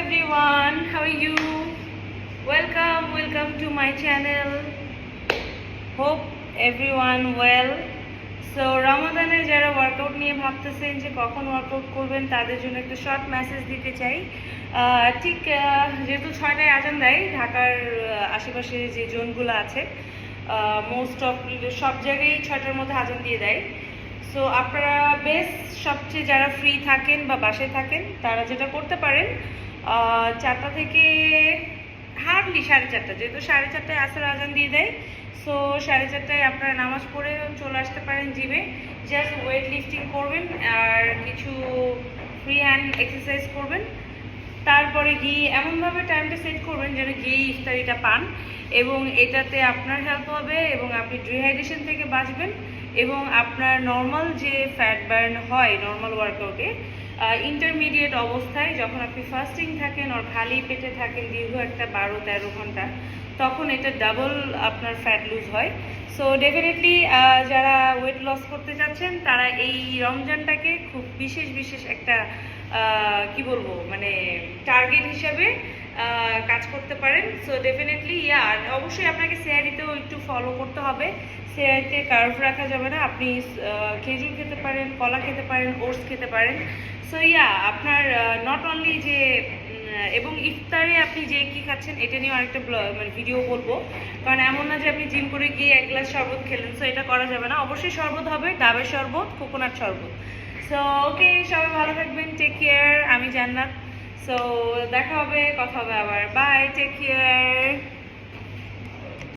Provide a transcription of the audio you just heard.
everyone, how are you? Welcome to my channel. Hope everyone well. So রমাদানে যারা workout নিয়ে ভাবতেছেন যে কখন ওয়ার্কআউট করবেন তাদের জন্য একটা শর্ট মেসেজ দিতে চাই। ঠিক যেহেতু 6টায় আজান দেয় ঢাকার আশেপাশে যে জোনগুলো আছে মোস্ট অফ সব জায়গায় 6টার মধ্যে আজান দিয়ে দেয়। সো আপনারা সবচেয়ে যারা ফ্রি থাকেন বা বাসায় থাকেন তারা যেটা করতে পারেন 4টা থেকে হার্ডলি 4:30, যেহেতু 4:30টায় আসর আজান দিয়ে দেয়। সো 4:30টায় আপনারা নামাজ পড়ে চলে আসতে পারেন জিমে। জাস্ট ওয়েট লিফটিং করবেন আর কিছু ফ্রি হ্যান্ড এক্সারসাইজ করবেন। তারপরে গিয়ে এমনভাবে টাইমটা সেট করবেন যেন গিয়ে ইফতারিটা পান, এবং এটাতে আপনার হেল্প হবে এবং আপনি ডিহাইড্রেশন থেকে বাঁচবেন। এবং আপনার নর্মাল যে ফ্যাট বার্ন হয় নর্মাল ওয়ার্কআউটে ইন্টারমিডিয়েট অবস্থায় যখন আপনি ফাস্টিং থাকেন আর খালি পেটে থাকেন দীর্ঘ একটা 12-13 ঘন্টা, তখন এটা ডাবল আপনার ফ্যাট লুজ হয়। সো ডেফিনেটলি যারা ওয়েট লস করতে চাচ্ছেন তারা এই রমজানটাকে খুব বিশেষ একটা কি বলবো মানে টার্গেট হিসাবে কাজ করতে পারেন। সো ডেফিনেটলি আর অবশ্যই আপনাকে সেহারিতেও একটু ফলো করতে হবে। সেহারিতে কার্ভ রাখা যাবে না। আপনি খেজুর খেতে পারেন, কলা খেতে পারেন, ওটস খেতে পারেন। সো আপনার নট অনলি যে এবং ইফতারে আপনি যে কী খাচ্ছেন এটা নিয়ে আরেকটা মানে ভিডিও বলবো, কারণ এমন না যে আপনি জিম করে গিয়ে 1 গ্লাস শরবত খেলেন। সো এটা করা যাবে না। অবশ্যই শরবত হবে, ডাবের শরবত, কোকোনাট শরবত। সো ওকে, সবাই ভালো থাকবেন, টেক কেয়ার। আমি জান্নাত। সো দেখা হবে, কথা হবে আবার। Bye, take care.